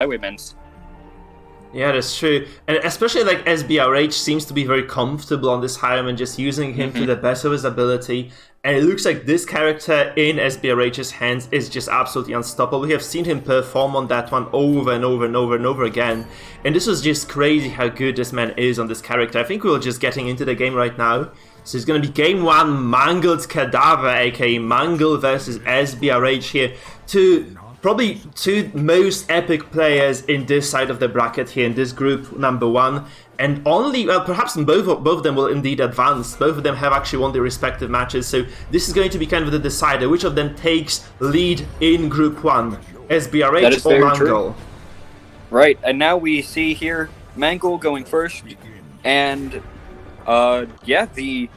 Highwaymans. Yeah, that's true. And especially like SBRH seems to be very comfortable on this Highwayman, just using him to the best of his ability. And it looks like this character in SBRH's hands is just absolutely unstoppable. We have seen him perform on that one over and over and over and over again. And this was just crazy how good this man is on this character. I think we're just getting into the game right now. So it's going to be game 1, Mangle's Cadaver, aka Mangle versus SBRH here. Probably two most epic players in this side of the bracket here, in this group number 1. And only, well, perhaps both of them will indeed advance. Both of them have actually won their respective matches. So this is going to be kind of the decider. Which of them takes lead in group 1? SBRH or Mangle? True. Right, and now we see here Mangle going first. And, the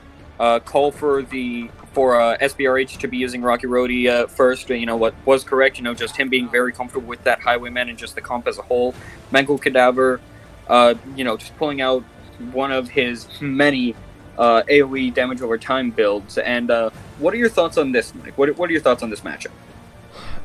call for SBRH to be using Rocky Roadie first, what was correct, just him being very comfortable with that Highwayman and just the comp as a whole. Mangle Cadaver, just pulling out one of his many AoE damage over time builds. And what are your thoughts on this, Mike? What are your thoughts on this matchup?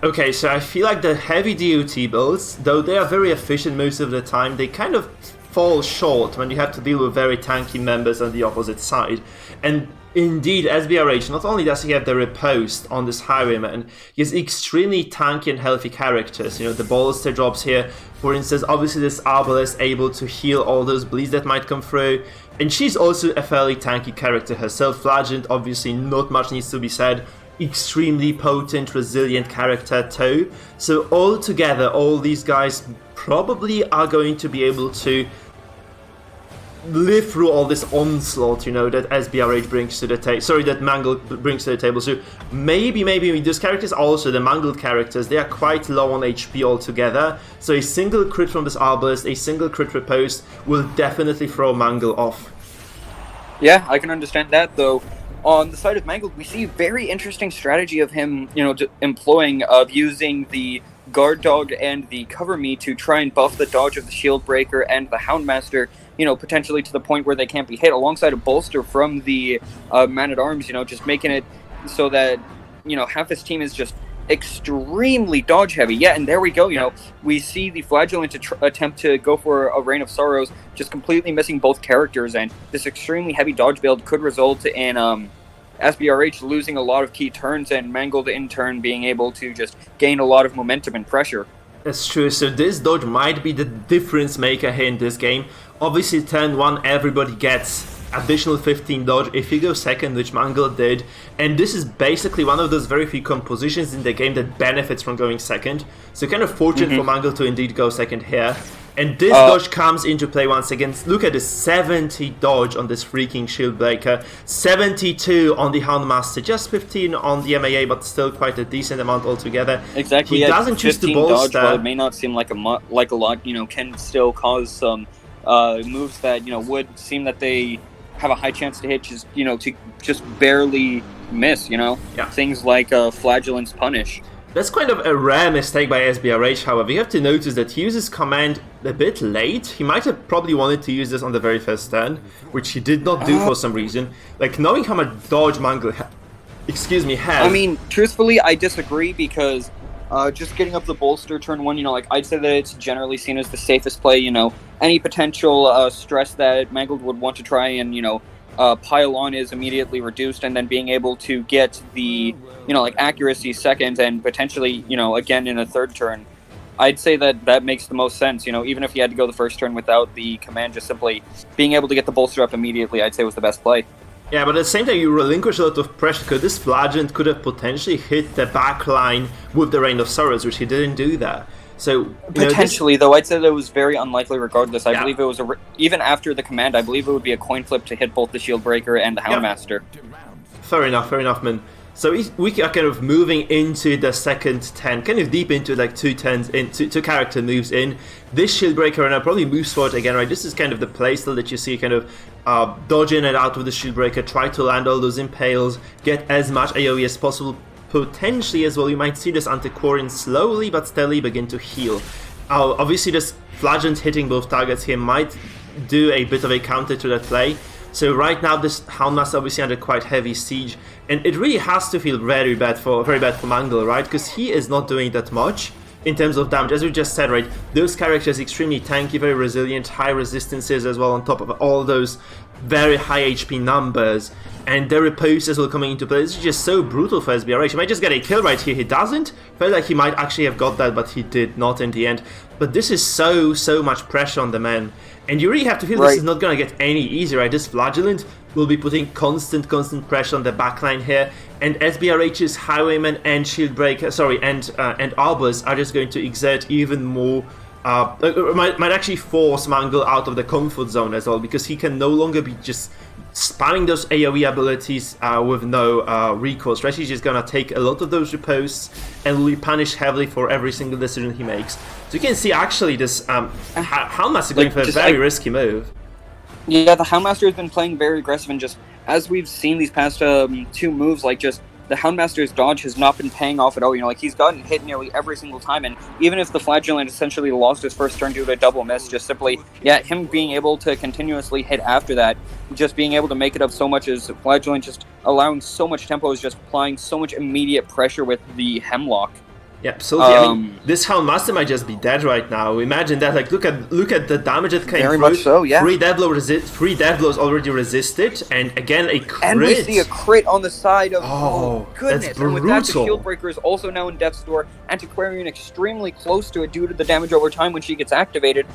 Okay, so I feel like the heavy DOT builds, though they are very efficient most of the time, they kind of fall short when you have to deal with very tanky members on the opposite side. And indeed, SBRH, not only does he have the riposte on this Highwayman, he has extremely tanky and healthy characters. The bolster drops here, for instance, obviously this Arbalest able to heal all those bleeds that might come through. And she's also a fairly tanky character herself. Flagellant, obviously, not much needs to be said. Extremely potent, resilient character too. So all together, all these guys probably are going to be able to live through all this onslaught, that SBRH brings to the table. Sorry, that Mangle brings to the table. So maybe those characters, also the Mangled characters, they are quite low on HP altogether. So a single crit from this Arbalest, a single crit riposte will definitely throw Mangle off. Yeah, I can understand that, though. On the side of Mangle, we see a very interesting strategy of him, employing of using the Guard Dog and the Cover Me to try and buff the dodge of the Shield Breaker and the Houndmaster, potentially to the point where they can't be hit, alongside a bolster from the Man-at-Arms, just making it so that, half his team is just extremely dodge heavy. Yeah, and there we go, we see the Flagellant attempt to go for a Reign of Sorrows, just completely missing both characters, and this extremely heavy dodge build could result in SBRH losing a lot of key turns and Mangled in turn being able to just gain a lot of momentum and pressure. That's true, so this dodge might be the difference maker here in this game. Obviously turn 1 everybody gets additional 15 dodge if you go second, which Mangle did, and this is basically one of those very few compositions in the game that benefits from going second. So kind of fortunate for Mangle to indeed go second here. And this dodge comes into play once again. Look at the 70 dodge on this freaking Shield Breaker, 72 on the Houndmaster, just 15 on the MAA, but still quite a decent amount altogether. Exactly. He doesn't choose to bolster. Dodge, while it may not seem like a lot, can still cause some moves that would seem that they have a high chance to hit, to just barely miss. Yeah. Things like Flagellant's Punish. That's kind of a rare mistake by SBRH, however. You have to notice that he uses command a bit late. He might have probably wanted to use this on the very first turn, which he did not do for some reason. Like, knowing how much dodge Mangle has... I mean, truthfully, I disagree, because just getting up the bolster turn 1, I'd say that it's generally seen as the safest play. Any potential stress that Mangled would want to try and, pile on is immediately reduced, and then being able to get the accuracy second and potentially again in a third turn, I'd say that makes the most sense. Even if he had to go the first turn without the command, just simply being able to get the bolster up immediately, I'd say was the best play. Yeah, but at the same time you relinquish a lot of pressure, because this Flagellant could have potentially hit the back line with the Reign of Sorrows, which he didn't do that. So potentially, though, I'd say that it was very unlikely regardless. I believe it was even after the command, I believe it would be a coin flip to hit both the Shield Breaker and the Houndmaster. Fair enough, man. So we are kind of moving into the second 10, kind of deep into like two character moves in. This Shield Breaker and I probably moves forward again, right? This is kind of the playstyle that you see, kind of dodge in and out with the Shield Breaker, try to land all those impales, get as much AoE as possible. Potentially as well, you might see this Antiquarian slowly but steadily begin to heal. Obviously this Flagellant hitting both targets here might do a bit of a counter to that play. So right now this Houndmaster obviously under quite heavy siege, and it really has to feel very bad for Mangle, right? Because he is not doing that much. in terms of damage. As we just said, right, those characters extremely tanky, very resilient, high resistances as well on top of all those very high HP numbers, and their ripostes will coming into play. This is just so brutal for SBRH. He might just get a kill right here. He doesn't. Felt like he might actually have got that, but he did not in the end. But this is so much pressure on the man, and you really have to feel this is not going to get any easier, right? This Flagellant will be putting constant pressure on the backline here, and SBRH's Highwayman and Shieldbreaker, and Arbors are just going to exert even more. Might actually force Mangle out of the comfort zone as well, because he can no longer be just spamming those AoE abilities with no recourse. Right? He's just gonna take a lot of those riposts and will be punished heavily for every single decision he makes. So you can see actually this Houndmaster going for a very risky move. Yeah, the Houndmaster has been playing very aggressive, and just as we've seen these past two moves, like just the Houndmaster's dodge has not been paying off at all. You know, like he's gotten hit nearly every single time, and even if the Flagellant essentially lost his first turn due to a double miss, just simply, him being able to continuously hit after that, just being able to make it up so much as Flagellant just allowing so much tempo, is just applying so much immediate pressure with the Hemlock. Yeah, absolutely. I mean, this Houndmaster might just be dead right now. Imagine that. Like, look at the damage that came very through. Much so, yeah. Three death blows already resisted, and again a crit. And we see a crit on the side of. Oh, goodness! That's and brutal. with that, the Shieldbreaker is also now in Death's Door. Antiquarian extremely close to it due to the damage over time when she gets activated.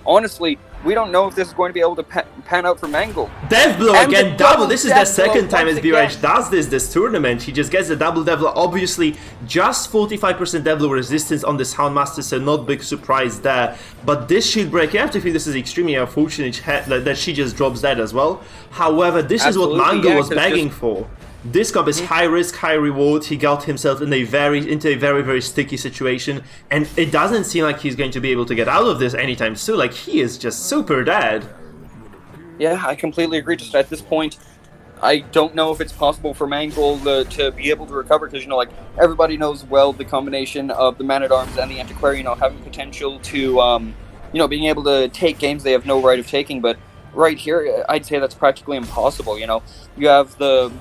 Honestly, we don't know if this is going to be able to pan out for Mangle. Death Blow and again, double. This is the second time SBRH SBRH does this tournament. He just gets the double Death Blow. Obviously, just 45% Death Blow resistance on this Houndmaster, so not big surprise there. But this Shield Break, you have to feel this is extremely unfortunate that she just drops that as well. However, this is what Mangle was begging for. This comp is high risk, high reward. He got himself in into a very sticky situation, and it doesn't seem like he's going to be able to get out of this anytime soon. Like, he is just super dead. Yeah, I completely agree. Just at this point, I don't know if it's possible for Mangle to be able to recover, because, you know, like, everybody knows well the combination of the Man-at-Arms and the Antiquarian, having potential to, you know, being able to take games they have no right of taking. But right here, I'd say that's practically impossible. You know, you have the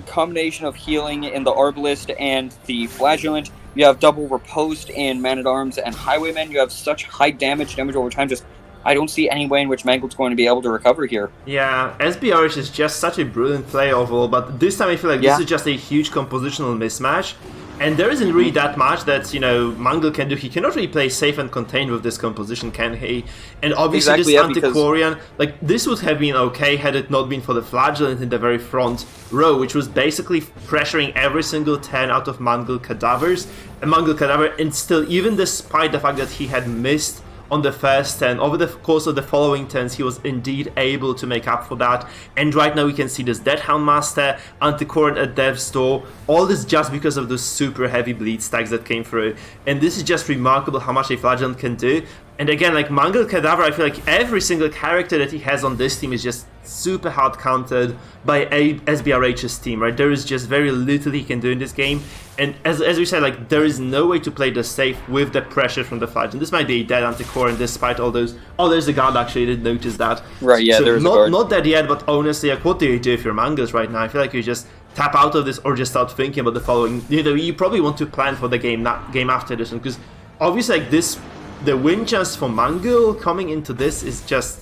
combination of healing in the Arbalist and the Flagellant. You have double riposte in Man-at-Arms and Highwayman. You have such high damage over time. Just, I don't see any way in which Mangle's going to be able to recover here. Yeah, SBRH is just such a brilliant play overall, but this time I feel like this is just a huge compositional mismatch. And there isn't really that much that, you know, Mangle can do. He cannot really play safe and contained with this composition, can he? And obviously this Antiquarian, like, this would have been okay had it not been for the Flagellant in the very front row, which was basically pressuring every single 10 out of Mangle cadavers. And still, even despite the fact that he had missed on the first 10, over the course of the following 10s, he was indeed able to make up for that. And right now we can see this Dead Houndmaster, Antiquarian at Death's Door, all this just because of those super heavy bleed stacks that came through. And this is just remarkable how much a Flagellant can do. And again, like, Mangle Cadaver, I feel like every single character that he has on this team is just super hard countered by SBRH's team, right? There is just very little he can do in this game. And as we said, like, there is no way to play this safe with the pressure from the Flagellant. This might be a dead Antiquarian despite all those... Oh, there's a guard, actually, I didn't notice that. Right, yeah, so there's a guard. Not dead yet, but honestly, like, what do you do if you're Mangles right now? I feel like you just tap out of this or just start thinking about the following... You know, you probably want to plan for the game after this one, because obviously, like, this... The win chance for Mangle coming into this is just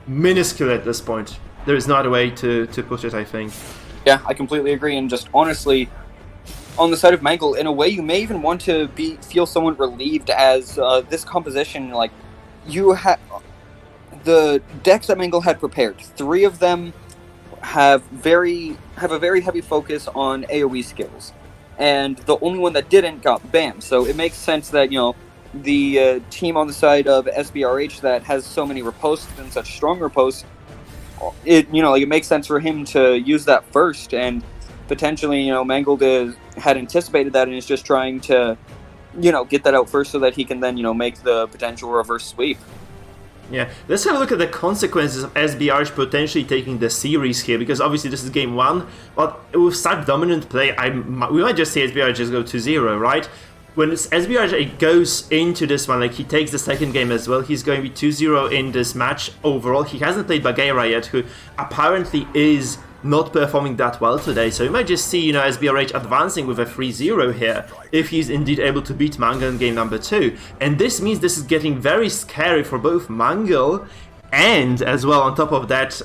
minuscule at this point. There is no other way to put it, I think. Yeah, I completely agree, and just honestly, on the side of Mangle, in a way, you may even want to feel somewhat relieved as this composition, like, you have the decks that Mangle had prepared. 3 of them have a very heavy focus on AoE skills, and the only one that didn't got banned. So it makes sense that, you know, the team on the side of SBRH that has so many riposts and such strong riposts, it makes sense for him to use that first, and potentially, you know, Mangle had anticipated that and is just trying to, you know, get that out first so that he can then, you know, make the potential reverse sweep. Yeah, let's have a look at the consequences of SBRH potentially taking the series here, because obviously this is game 1, but with such dominant play, we might just say SBRH just go 2-0, right? When SBRH goes into this one, like, he takes the second game as well, he's going to be 2-0 in this match overall. He hasn't played Baguera yet, who apparently is not performing that well today. So you might just see, SBRH advancing with a 3-0 here, if he's indeed able to beat Mangle in game number 2. And this means this is getting very scary for both Mangle and, as well, on top of that,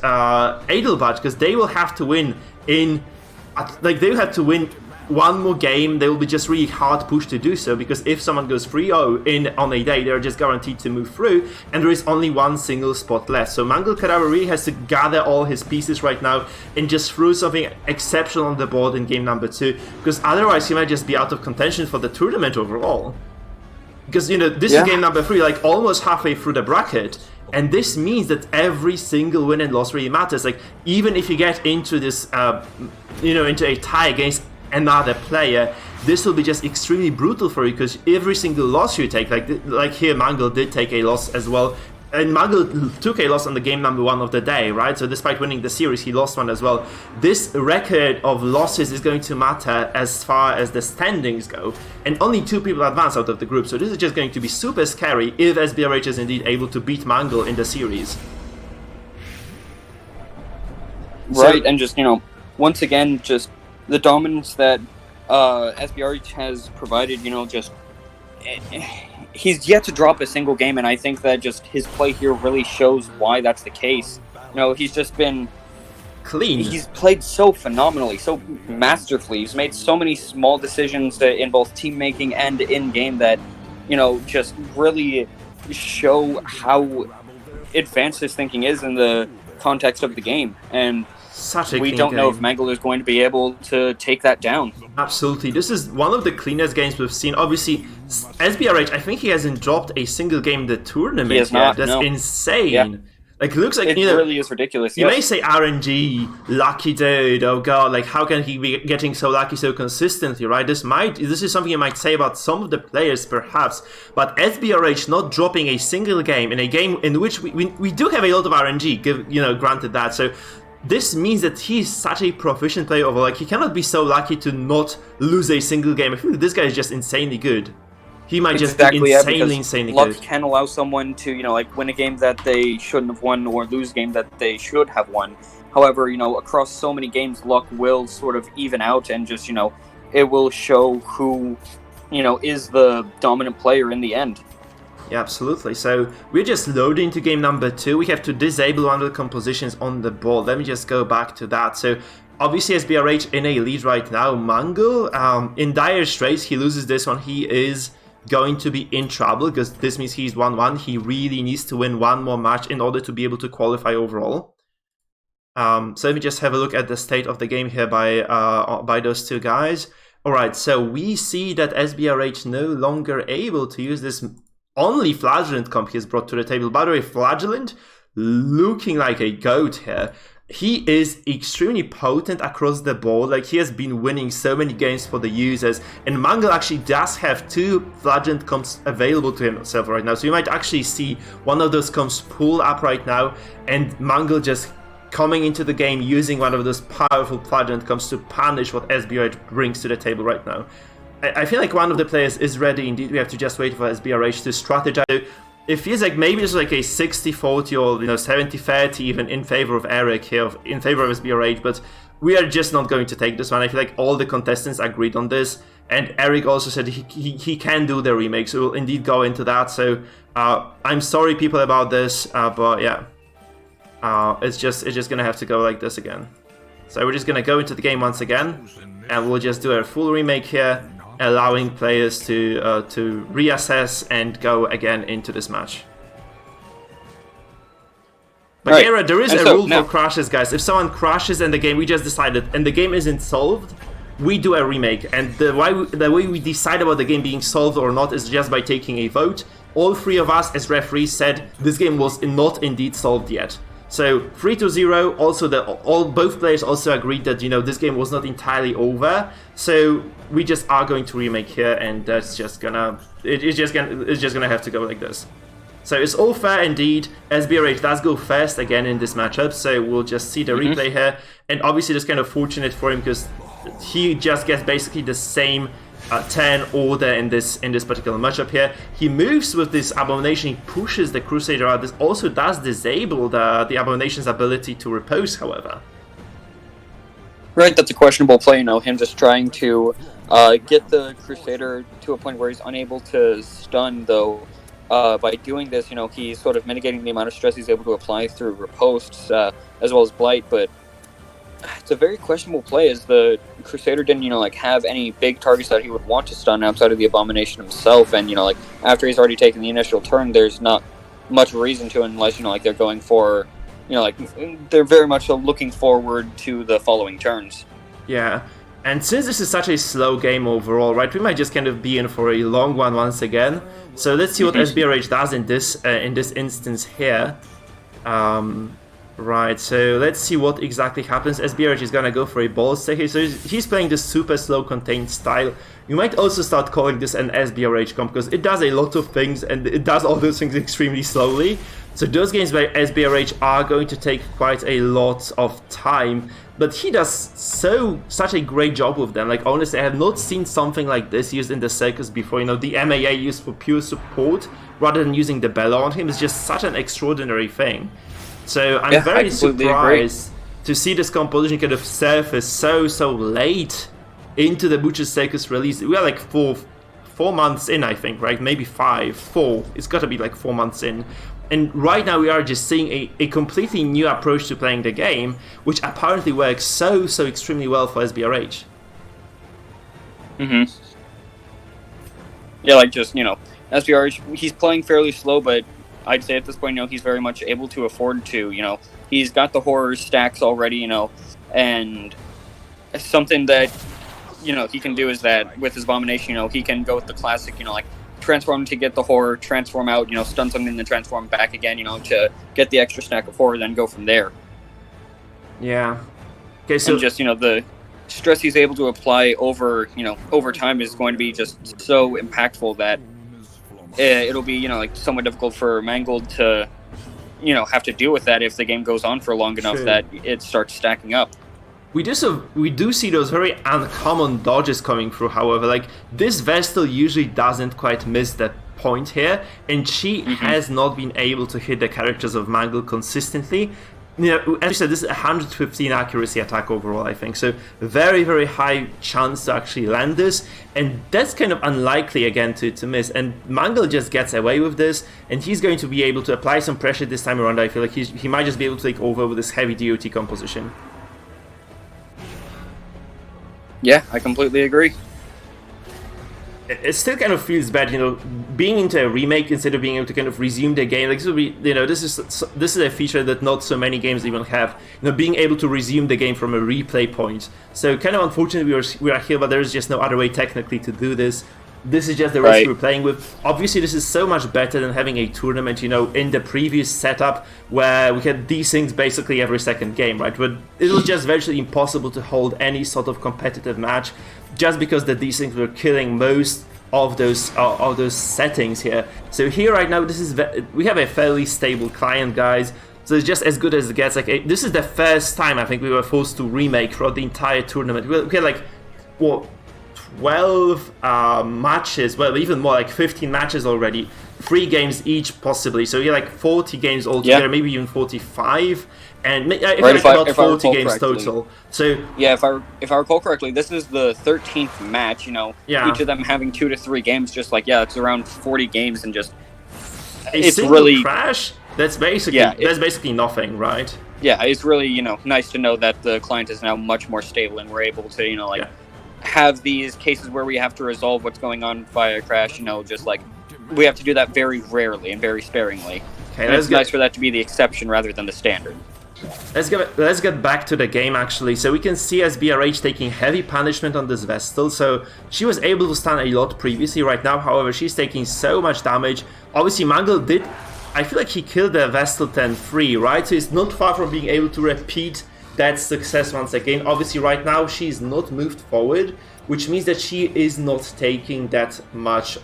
Adelbart, because they will have to win they'll have to win one more game. They will be just really hard pushed to do so, because if someone goes 3-0 on a day, they're just guaranteed to move through, and there is only one single spot left. So Mangle Kadabra really has to gather all his pieces right now and just throw something exceptional on the board in game number 2, because otherwise he might just be out of contention for the tournament overall. Because, this is game number 3, like almost halfway through the bracket. And this means that every single win and loss really matters. Like, even if you get into this, into a tie against another player, this will be just extremely brutal for you, because every single loss you take, like here Mangle did take a loss as well, and Mangle took a loss on the game number 1 of the day, right? So despite winning the series, he lost one as well. This record of losses is going to matter as far as the standings go, and only 2 people advance out of the group, so this is just going to be super scary if SBRH is indeed able to beat Mangle in the series. Right, and just, once again, just the dominance that SBRH has provided, he's yet to drop a single game, and I think that just his play here really shows why that's the case. He's just been clean. He's played so phenomenally, so masterfully. He's made so many small decisions in both team making and in game that, just really show how advanced his thinking is in the context of the game. And we don't know if Mangle is going to be able to take that down. Absolutely. This is one of the cleanest games we've seen. Obviously, SBRH, I think he hasn't dropped a single game in the tournament yet. That's insane. Yeah. Like, it looks like, it really is ridiculous. You may say RNG, lucky dude, oh god, like, how can he be getting so lucky so consistently, right? This is something you might say about some of the players, perhaps, but SBRH not dropping a single game in a game in which we do have a lot of RNG, granted that, so this means that he's such a proficient player overall. Like, he cannot be so lucky to not lose a single game. I feel like this guy is just insanely good. He might just be insanely luck good. Can allow someone to, win a game that they shouldn't have won or lose a game that they should have won. However, across so many games, luck will sort of even out and just, it will show who, is the dominant player in the end. Yeah, absolutely. So we're just loading to game number 2. We have to disable one of the compositions on the board. Let me just go back to that. So obviously SBRH in a lead right now. Mangle in dire straits. He loses this one. He is going to be in trouble, because this means he's 1-1. He really needs to win one more match in order to be able to qualify overall. So let me just have a look at the state of the game here by those 2 guys. Alright, so we see that SBRH no longer able to use this only Flagellant comp he has brought to the table. By the way, Flagellant looking like a goat here. He is extremely potent across the board. Like, he has been winning so many games for the users, and Mangle actually does have 2 Flagellant comps available to himself right now. So you might actually see one of those comps pull up right now, and Mangle just coming into the game using one of those powerful Flagellant comps to punish what SBRH brings to the table right now. I feel like one of the players is ready indeed. We have to just wait for SBRH to strategize. It feels like maybe it's like a 60-40 or 70-30 even in favor of Eric here, in favor of SBRH, but we are just not going to take this one. I feel like all the contestants agreed on this, and Eric also said he can do the remake, so we'll indeed go into that. So I'm sorry people about this, but yeah, it's just gonna have to go like this again. So we're just gonna go into the game once again, and we'll just do a full remake here, allowing players to reassess and go again into this match. Baguera, right. There is a rule for crashes, guys. If someone crashes in the game, we just decided, and the game isn't solved, we do a remake. And the way we decide about the game being solved or not is just by taking a vote. All 3 of us as referees said this game was not indeed solved yet. So 3-0. Also, both players also agreed that this game was not entirely over. So we just are going to remake here, and that's just gonna it's just gonna have to go like this. So it's all fair indeed. SBRH does go first again in this matchup, so we'll just see the replay here. And obviously, that's kind of fortunate for him because he just gets basically the same turn order in this particular matchup here. He moves with this Abomination, he pushes the Crusader out. This also does disable the Abomination's ability to repose, however. Right, that's a questionable play, him just trying to get the Crusader to a point where he's unable to stun, though. By doing this, he's sort of mitigating the amount of stress he's able to apply through riposts, as well as Blight, but it's a very questionable play, as the Crusader didn't, have any big targets that he would want to stun outside of the Abomination himself, and, after he's already taken the initial turn, there's not much reason to, unless, they're going for, they're very much looking forward to the following turns. Yeah, and since this is such a slow game overall, right, we might just kind of be in for a long one once again. So let's see what SBRH does in this instance here. Right, so let's see what exactly happens. SBRH is gonna go for a ball stack here, so he's playing this super slow contained style. You might also start calling this an SBRH comp, because it does a lot of things, and it does all those things extremely slowly. So those games by SBRH are going to take quite a lot of time, but he does such a great job with them. Like, honestly, I have not seen something like this used in the Circus before. The MAA used for pure support, rather than using the Bella on him, is just such an extraordinary thing. So I'm very surprised to see this composition kind of surface so late into the Butcher's Circus release. We are like four months in, I think, right? Maybe 4. It's got to be like 4 months in. And right now we are just seeing a completely new approach to playing the game, which apparently works so extremely well for SBRH. Yeah, like just, SBRH, he's playing fairly slow, but I'd say at this point, he's very much able to afford to, he's got the horror stacks already, and something that, he can do is that with his Abomination, he can go with the classic, like, transform to get the horror, transform out, stun something, then transform back again, to get the extra stack of horror, then go from there. Yeah. Okay, so... And just, the stress he's able to apply over time is going to be just so impactful that it'll be, like, somewhat difficult for Mangle to, have to deal with that if the game goes on for long enough that it starts stacking up. We do see those very uncommon dodges coming through, however. Like, this Vestal usually doesn't quite miss that point here, and she has not been able to hit the characters of Mangle consistently. As you said, this is 115 accuracy attack overall, I think, so very high chance to actually land this, and that's kind of unlikely again to miss, and Mangle just gets away with this, and he's going to be able to apply some pressure this time around. I feel like he might just be able to take over with this heavy DOT composition. Yeah, I completely agree. It still kind of feels bad, being into a remake instead of being able to kind of resume the game. Like, this would be, this is a feature that not so many games even have. Being able to resume the game from a replay point. So kind of unfortunately we are here, but there is just no other way technically to do this. This is just the risk we're playing with. Obviously, this is so much better than having a tournament, in the previous setup where we had these things basically every second game, right? But it was just virtually impossible to hold any sort of competitive match, just because the these things were killing most of those settings here. So here right now, we have a fairly stable client, guys. So it's just as good as it gets. Like, this is the first time I think we were forced to remake throughout the entire tournament. We had like 12 matches, well, even more, like 15 matches already, 3 games each possibly, so you're like 40 games altogether, maybe even 45, and about 40 games total. So yeah, if I recall correctly, this is the 13th match, each of them having 2 to 3 games, just like, it's around 40 games, and just it's really crash. That's basically nothing, right? Yeah, it's really, nice to know that the client is now much more stable, and we're able to, have these cases where we have to resolve what's going on via crash, just like we have to do that very rarely and very sparingly. Okay, it's nice for that to be the exception rather than the standard. Let's get back to the game, actually. So we can see SBRH taking heavy punishment on this Vestal. So she was able to stun a lot previously. Right now, however, she's taking so much damage. Obviously, Mangle I feel like he killed the Vestal 10-3, right? So he's not far from being able to repeat that success once again. Obviously, right now she's not moved forward, which means that she is not taking that much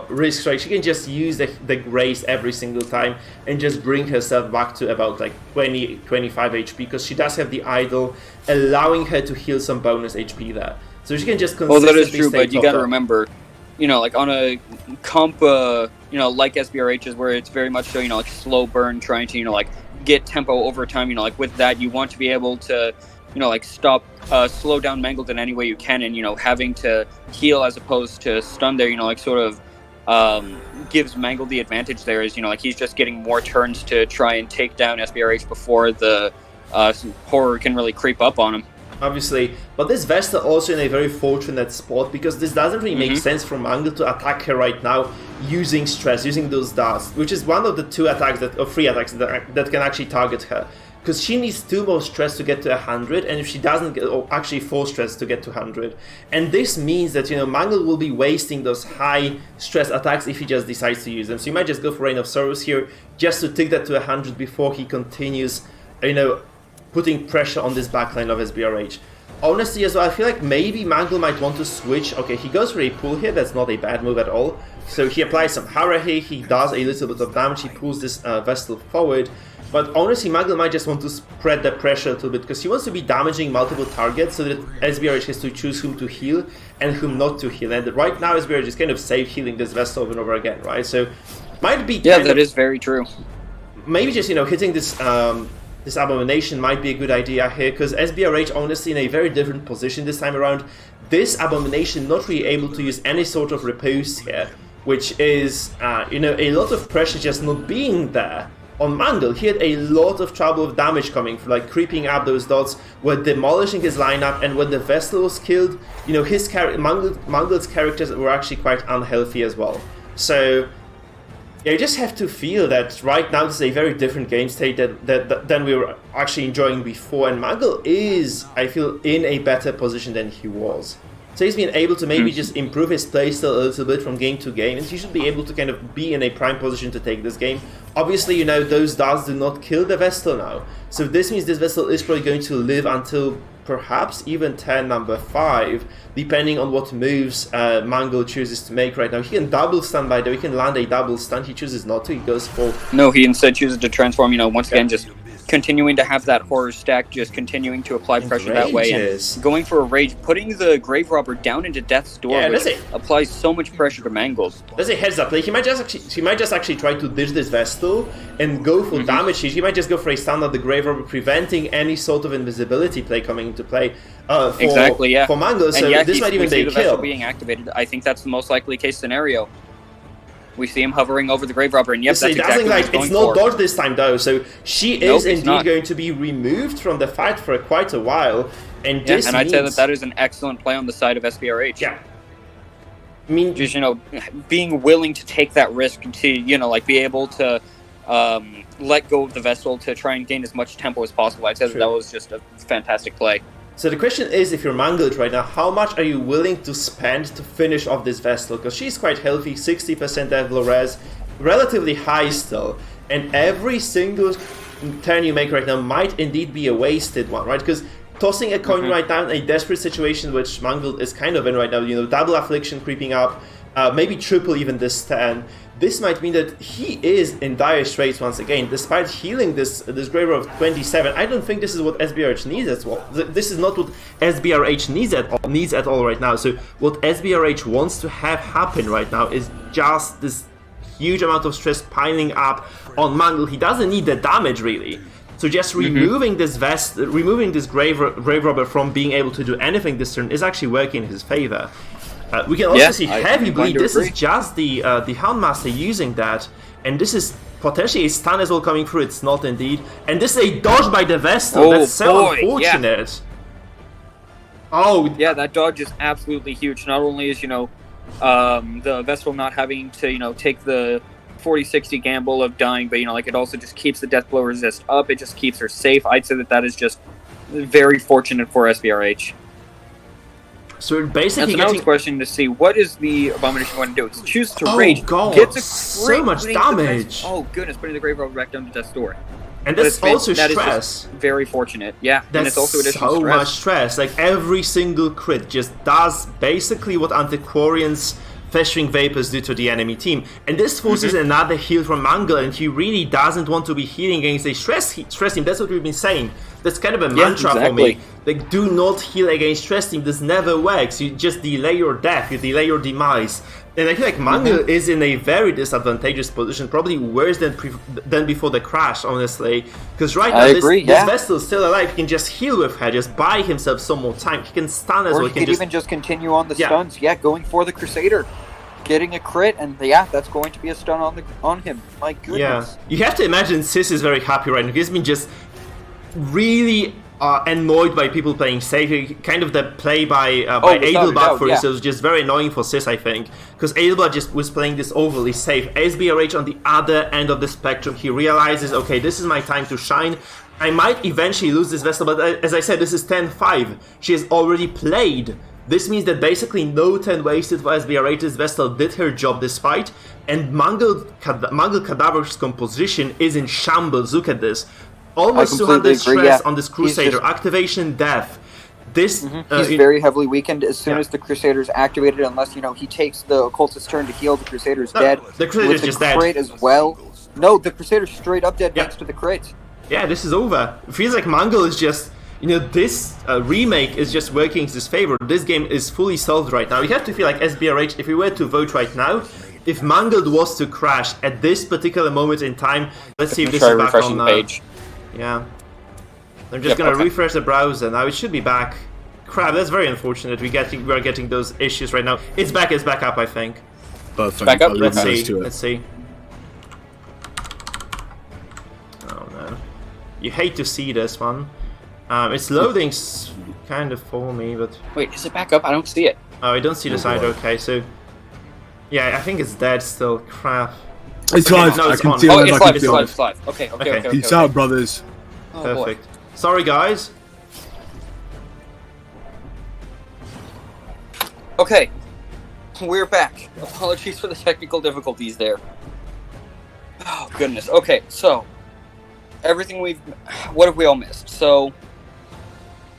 risk, right? She can just use the grace every single time and just bring herself back to about like 20-25 HP, because she does have the idol, allowing her to heal some bonus HP there. So she can just consistently that is true, but you gotta remember, like on a comp, like SBRH's, where it's very much so, like slow burn, trying to, like get tempo over time, like with that, you want to be able to like slow down Mangled in any way you can, and having to heal as opposed to stun there, like sort of gives Mangle the advantage there. Is like he's just getting more turns to try and take down SBRH before the horror can really creep up on him. Obviously, but this Vestal also in a very fortunate spot, because this doesn't really make sense for Mangle to attack her right now using stress, using those darts, which is one of the 2 attacks or 3 attacks that can actually target her. Because she needs 2 more stress to get to 100, and if she doesn't get, or actually 4 stress to get to 100. And this means that, Mangle will be wasting those high stress attacks if he just decides to use them. So you might just go for Reign of Sorrows here, just to take that to 100 before he continues, putting pressure on this backline of SBRH. Honestly as well, I feel like maybe Mangle might want to switch. Okay, he goes for a pull here, that's not a bad move at all. So he applies some Harahe, he does a little bit of damage, he pulls this Vestal forward. But honestly, Mangle might just want to spread the pressure a little bit, because he wants to be damaging multiple targets so that SBRH has to choose whom to heal and whom not to heal. And right now SBRH is kind of safe healing this Vestal over and over again, right? So might be that is very true. Maybe just, hitting this this Abomination might be a good idea here, because SBRH honestly in a very different position this time around. This Abomination not really able to use any sort of repose here, which is, a lot of pressure just not being there. On Mangle, he had a lot of trouble with damage coming, like creeping up those dots, were demolishing his lineup, and when the Vestal was killed, his Mangle's characters were actually quite unhealthy as well. So yeah, you just have to feel that right now this is a very different game state than we were actually enjoying before, and Mangle is, I feel, in a better position than he was. So he's been able to maybe just improve his playstyle a little bit from game to game, and he should be able to kind of be in a prime position to take this game. Obviously, those darts do not kill the Vestal now. So this means this Vestal is probably going to live until perhaps even turn number 5, depending on what moves Mangle chooses to make right now. He can double stun, by the way, he can land a double stun. He chooses not to, he goes for... No, he instead chooses to transform, once again, just continuing to have that horror stack, just continuing to apply pressure that way, and going for a rage, putting the Grave Robber down into Death's Door, which applies so much pressure to Mangle. There's a heads up play. He might just actually try to ditch this Vestal and go for damage. He might just go for a stun on the Grave Robber, preventing any sort of invisibility play coming into play for Mangle. So this might even be a kill. Vestal being activated, I think that's the most likely case scenario. We see him hovering over the Grave Robber, and that's exactly what he's going for. It's not dodged this time, though, so she is indeed going to be removed from the fight for quite a while, and this I'd say that is an excellent play on the side of SBRH. Yeah. I mean, just, being willing to take that risk to, be able to let go of the Vestal to try and gain as much tempo as possible. I'd say that was just a fantastic play. So the question is, if you're Mangle right now, how much are you willing to spend to finish off this Vestal? Because she's quite healthy, 60% Devil Res, relatively high still, and every single turn you make right now might indeed be a wasted one, right? Because tossing a coin right now in a desperate situation, which Mangle is kind of in right now, double Affliction creeping up, maybe triple even this turn. This might mean that he is in dire straits once again, despite healing this Grave Robber of 27. I don't think this is what SBRH needs as well. This is not what SBRH needs at all right now. So what SBRH wants to have happen right now is just this huge amount of stress piling up on Mangle. He doesn't need the damage really. So just removing this Grave Robber from being able to do anything this turn is actually working in his favor. We can also see Heavy Bleed. This is just the Houndmaster using that, and this is potentially a stun as well coming through. It's not indeed, and this is a dodge by the Vestal. That's so unfortunate. Yeah, that dodge is absolutely huge. Not only is the Vestal not having to take the 40-60 gamble of dying, but it also just keeps the death blow resist up. It just keeps her safe. I'd say that is just very fortunate for SBRH. So basically, that's another question to see what is the Abomination going to do. It's choose to rage. God, gets a so much damage. Oh goodness, putting the Grave Robber back down to Death's Door. And that's also that stress. Is very fortunate. Yeah, that's and it's also additional so stress. Much stress. Like every single crit just does basically what Antiquarian's Festering Vapors do to the enemy team. And this forces another heal from Mangle, and he really doesn't want to be healing against a stress team. That's what we've been saying. that's kind of a mantra for exactly. me. Like, do not heal against stress team. This never works. You just delay your death. You delay your demise. And I feel like Mangle is in a very disadvantageous position, probably worse than before the crash, honestly. Because right now, this Vestal is still alive. He can just heal with her, just buy himself some more time. He can stun as well. Or he can even just continue on the stuns. Yeah, going for the Crusader. Getting a crit, and that's going to be a stun on him. My goodness. Yeah, you have to imagine Sis is very happy right now. He's been just really annoyed by people playing safe. Kind of the play by Adelbart, for instance, was just very annoying for Sis, I think. Because Adelbart just was playing this overly safe. Sbrh on the other end of the spectrum, he realizes, okay, this is my time to shine. I might eventually lose this Vestal, but as I said, this is 10-5. She has already played. This means that basically no 10 wasted for Sbrh's Vestal did her job this fight, and Mangle Cadaver's composition is in shambles. Look at this. Almost 200 stress on this Crusader. Activation death. This he's very heavily weakened as soon as the Crusader's activated, unless, he takes the Occultist's turn to heal. The Crusader's dead. The Crusader's just dead. Crit as well. No, the Crusader's straight up dead thanks to the crit. Yeah, this is over. It feels like Mangle is just... this remake is just working in his favor. This game is fully solved right now. You have to feel like Sbrh, if we were to vote right now, if Mangle was to crash at this particular moment in time, let's see if this is back on now. Page. Yeah. I'm just gonna refresh the browser now. It should be back. Crap, that's very unfortunate. We're getting those issues right now. It's back up, I think. Perfect. Back up. Let's see. Oh no. You hate to see this one. It's loading kind of for me, but... Wait, is it back up? I don't see it. Oh, I don't see this either. Okay, so... Yeah, I think it's dead still. Crap. It's live. No, I it's can on. see It's live. Okay. Peace out, brothers. Oh, perfect. Boy. Sorry, guys. Okay. We're back. Apologies for the technical difficulties there. Oh, goodness. Okay, so... What have we all missed? So...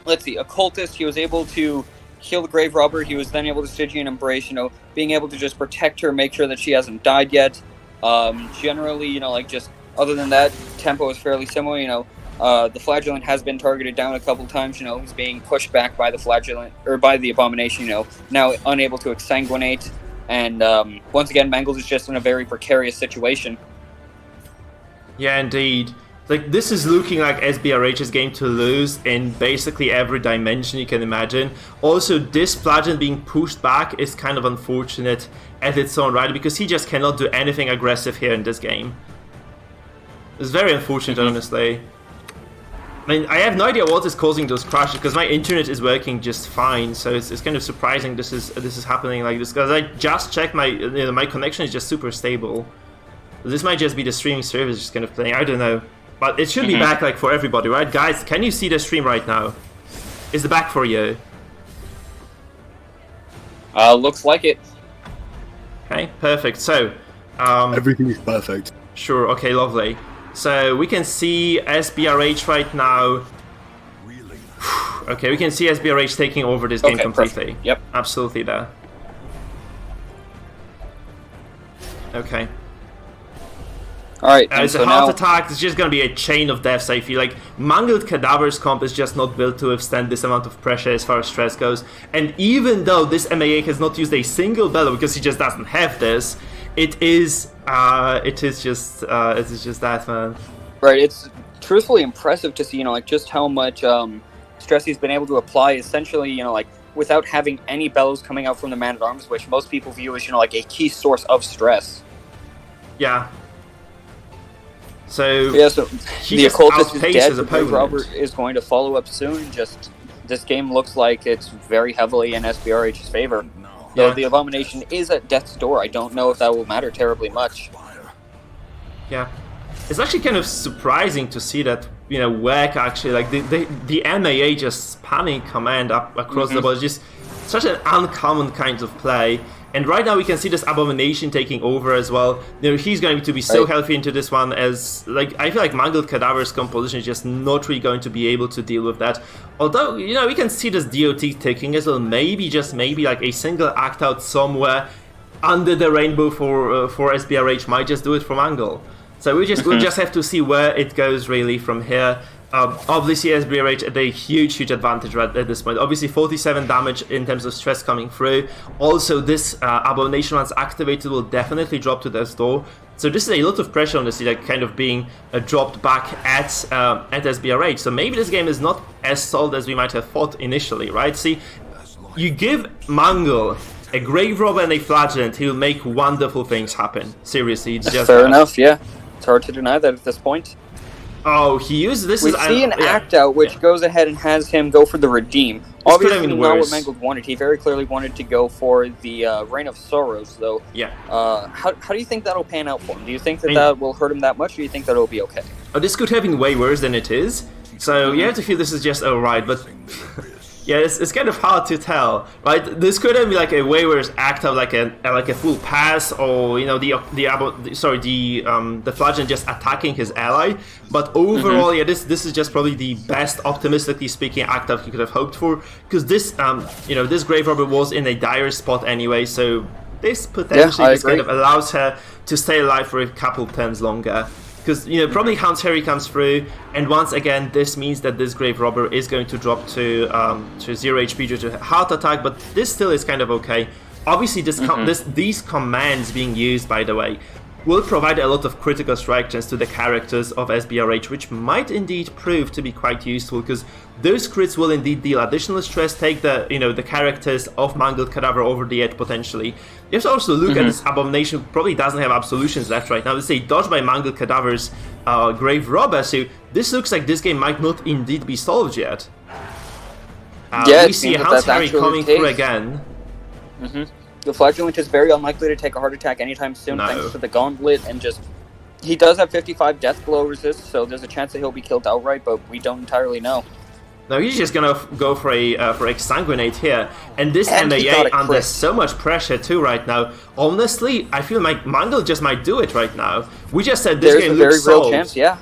Let's see. Occultist, he was able to heal the Grave Robber. He was then able to Stygian Embrace, being able to just protect her, make sure that she hasn't died yet. Generally, just other than that, tempo is fairly similar. The Flagellant has been targeted down a couple times. He's being pushed back by the Flagellant, or by the Abomination, now unable to exsanguinate. And once again, Mangle is just in a very precarious situation. Yeah, indeed. Like, this is looking like Sbrh is going to lose in basically every dimension you can imagine. Also, this Flagellant being pushed back is kind of unfortunate at its own right, because he just cannot do anything aggressive here in this game. It's very unfortunate, honestly. I mean, I have no idea what is causing those crashes, because my internet is working just fine, so it's kind of surprising this is happening like this, because I just checked my connection is just super stable. This might just be the streaming service just kind of playing, I don't know. But it should be back, like, for everybody, right? Guys, can you see the stream right now? Is it back for you? Looks like it. Okay, perfect. So, everything is perfect. Sure, okay, lovely. So, we can see Sbrh right now. Okay, we can see Sbrh taking over this game completely. Perfect. Yep. Absolutely there. Okay. Alright, it's a heart attack. It's just gonna be a chain of deaths, I feel like. Mangled Cadaver's comp is just not built to withstand this amount of pressure as far as stress goes. And even though this MAA has not used a single bellow because he just doesn't have this, it is just that, man. Right, it's truthfully impressive to see, just how much stress he's been able to apply, essentially, without having any bellows coming out from the Man-at-Arms, which most people view as, like a key source of stress. Yeah. So the Occultist is dead. The Grave Robber is going to follow up soon. Just this game looks like it's very heavily in Sbrh's favor. Though the Abomination is at death's door, I don't know if that will matter terribly much. Yeah, it's actually kind of surprising to see that work actually. Like the MAA just spamming command up across the board, just such an uncommon kind of play. And right now we can see this Abomination taking over as well. He's going to be so healthy into this one, as I feel like Mangled Cadaver's composition is just not really going to be able to deal with that. Although, we can see this DOT taking as well. Maybe, just maybe, like a single act out somewhere under the rainbow for Sbrh might just do it from Mangle. So we'll just have to see where it goes really from here. Obviously, SBRH at a huge advantage right at this point. Obviously, 47 damage in terms of stress coming through. Also, this Abomination once activated will definitely drop to their door. So this is a lot of pressure on the seed, like kind of being dropped back at SBRH. So maybe this game is not as solid as we might have thought initially, right? See, you give Mangle a Grave Robber and a Flagellant, he'll make wonderful things happen. Seriously, it's just fair enough. Yeah, it's hard to deny that at this point. Oh, he used this. We see an act out which goes ahead and has him go for the redeem. Obviously, not what Mangle wanted. He very clearly wanted to go for the Reign of Sorrows, though. Yeah. How do you think that'll pan out for him? Do you think that that will hurt him that much, or do you think that it'll be okay? Oh, this could have been way worse than it is. So you have to feel this is just alright, but yeah, it's kind of hard to tell, right? This could have been like a way worse act of like a full pass, or you know the Flagellant just attacking his ally. But overall, yeah, this is just probably the best, optimistically speaking, act that he could have hoped for, because this this Grave Robber was in a dire spot anyway, so this potentially kind of allows her to stay alive for a couple of turns longer. Because, probably Hound's Harry comes through, and once again, this means that this Grave Robber is going to drop to 0 HP due to heart attack, but this still is kind of okay. Obviously, these commands being used, by the way, will provide a lot of critical strike chance to the characters of SBRH, which might indeed prove to be quite useful, because those crits will indeed deal additional stress, take the the characters of Mangled Cadaver over the edge potentially. You have to also look at this Abomination, probably doesn't have absolutions left right now. Let's say dodged by Mangled Cadaver's Grave Robber, so this looks like this game might not indeed be solved yet. We see Hound's Harry coming through again. The Flagellant is very unlikely to take a heart attack anytime soon, thanks to the Gauntlet, and he does have 55 death blow resist, so there's a chance that he'll be killed outright, but we don't entirely know. No, he's just gonna go for Exsanguinate here, and this MAA under so much pressure too right now. Honestly, I feel like Mangle just might do it right now. We just said this game looks solved. There's a very real chance, yeah.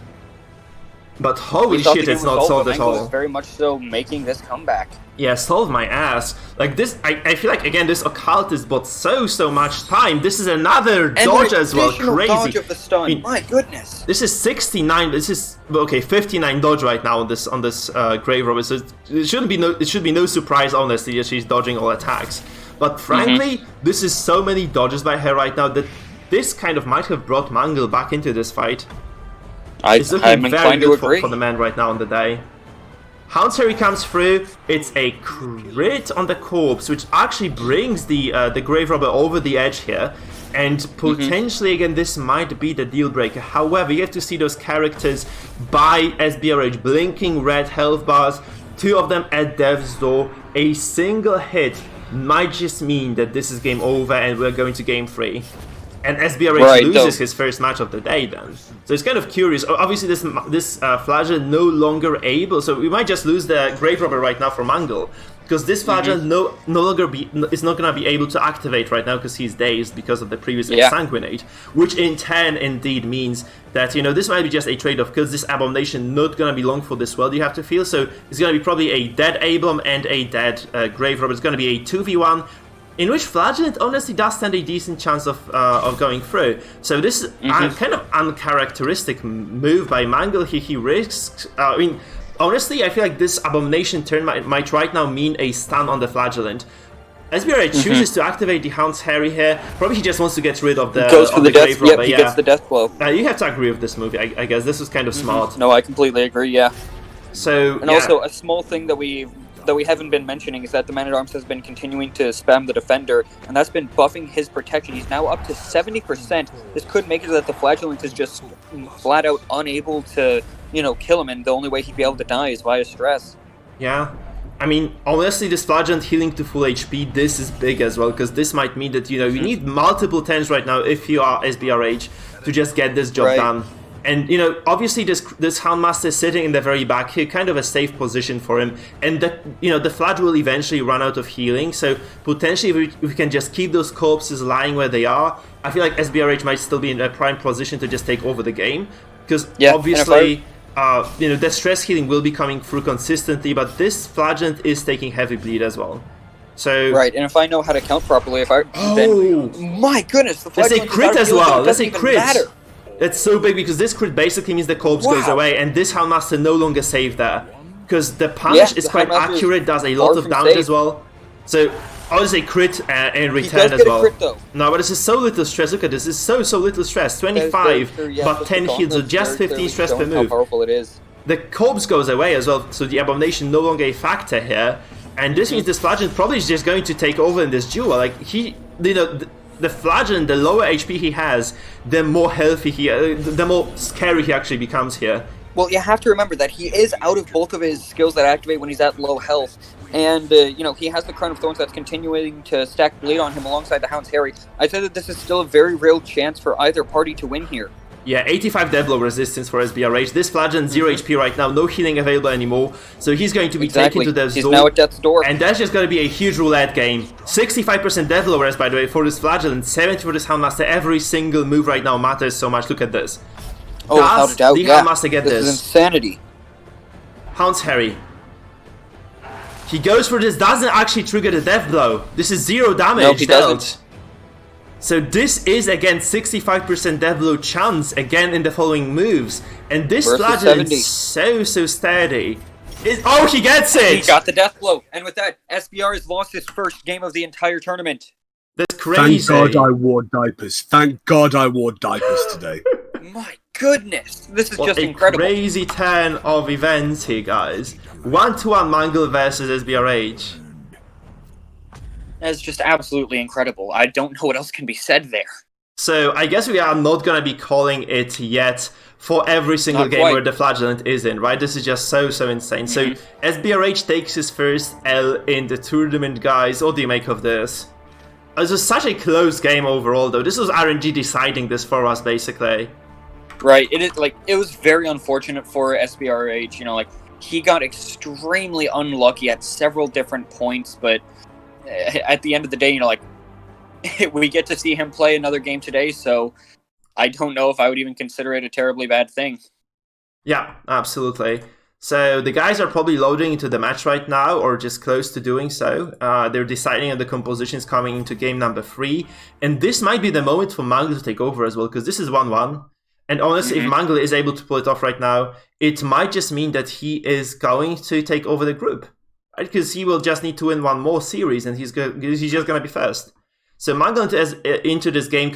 But holy shit, it's not solved at all. Mangle is very much so making this comeback. Yeah, solve my ass. Like this, I feel like again this Occultist bought so much time. This is another dodge as well, crazy. Dodge of the stun. My goodness. This is 69. This is 59 dodge right now on this Grave Robber. So it should be no surprise, honestly, that she's dodging all attacks. But frankly, this is so many dodges by her right now that this kind of might have brought Mangle back into this fight. It's looking very good for the man right now on the day. Hound's Harry comes through. It's a crit on the corpse, which actually brings the Grave Robber over the edge here. And potentially, again, this might be the deal breaker. However, you have to see those characters by SBRH blinking red health bars. 2 of them at death's door. A single hit might just mean that this is game over and we're going to game 3. And SBRH loses his first match of the day then. So it's kind of curious. Obviously this Flagellant no longer able, so we might just lose the Grave Robber right now for Mangle. Because this Flagellant is not going to be able to activate right now because he's dazed because of the previous Exsanguinate. Which in turn indeed means that, this might be just a trade-off, because this Abomination not going to be long for this world, you have to feel. So it's going to be probably a dead Ablom and a dead Grave Robber. It's going to be a 2v1. In which Flagellant honestly does stand a decent chance of going through. So this is kind of uncharacteristic move by Mangle. He risks... honestly, I feel like this Abomination turn might right now mean a stun on the Flagellant. SBRH chooses to activate the Hound's Harry here. Probably he just wants to get rid of the Grave Robber. He gets the death blow. You have to agree with this movie, I guess. This was kind of smart. No, I completely agree, yeah. So, and also, a small thing that we haven't been mentioning is that the Man-at-Arms has been continuing to spam the Defender, and that's been buffing his protection. He's now up to 70%. This could make it that the Flagellant is just flat out unable to, kill him, and the only way he'd be able to die is via stress. Yeah. I mean, honestly, this Flagellant healing to full HP, this is big as well, because this might mean that, you need multiple turns right now if you are SBRH to just get this job done. And, obviously this Houndmaster is sitting in the very back here, kind of a safe position for him. And, the Flag will eventually run out of healing. So, potentially, if we can just keep those corpses lying where they are, I feel like SBRH might still be in a prime position to just take over the game. Because, obviously, the stress healing will be coming through consistently, but this Flagellant is taking heavy bleed as well. So and if I know how to count properly, then my goodness, the Flagellant that's a crit as well. That's a crit. It's so big because this crit basically means the corpse goes away, and this Houndmaster no longer saved there. Because the punish is quite accurate, does a lot of damage as well. So, obviously crit in return as well. Crit, though. No, but this is so little stress. Look at this. This is so little stress. 25, but 10 heals, so just 15 stress per move. How powerful it is. The corpse goes away as well, so the Abomination no longer a factor here. And this means this Flagellant probably is just going to take over in this duel. Like, the Flagellant, the lower HP he has, the more healthy the more scary he actually becomes here. Well, you have to remember that he is out of both of his skills that activate when he's at low health. And, he has the Crown of Thorns that's continuing to stack Blade on him alongside the Hound's Harry. I'd say that this is still a very real chance for either party to win here. Yeah, 85 death blow resistance for Sbrh. This Flagellant 0 HP right now, no healing available anymore. So he's going to be taken to death's door. He's now at death's door. And that's just going to be a huge roulette game. 65% death blow rest, by the way, for this Flagellant. 70 for this Houndmaster. Every single move right now matters so much. Look at this. Oh, without a doubt, the Houndmaster get this? This is insanity. Hound's Harry. He goes for this, doesn't actually trigger the death blow. This is 0 damage nope, he dealt. Doesn't. So this is again 65% death blow chance again in the following moves. And this Flagellant is so steady. Oh, he gets it! He got the death blow. And with that, SBR has lost his first game of the entire tournament. That's crazy. Thank God I wore diapers. Thank God I wore diapers today. My goodness. This is just a incredible. Crazy turn of events here, guys. 1-1 Mangle versus SBRH. That's just absolutely incredible. I don't know what else can be said there. So I guess we are not going to be calling it yet for every single game where the Flagellant is in, right? This is just so insane. So SBRH takes his first L in the tournament, guys. What do you make of this? This was such a close game overall, though. This was RNG deciding this for us, basically. Right. It was very unfortunate for SBRH. He got extremely unlucky at several different points, but at the end of the day, we get to see him play another game today, so I don't know if I would even consider it a terribly bad thing. Yeah, absolutely. So the guys are probably loading into the match right now, or just close to doing so. They're deciding on the compositions coming into game number 3, and this might be the moment for Mangle to take over as well, because this is 1-1. And honestly, if Mangle is able to pull it off right now, it might just mean that he is going to take over the group. Right? Because he will just need to win one more series, and he's just going to be first. So Mangle into this game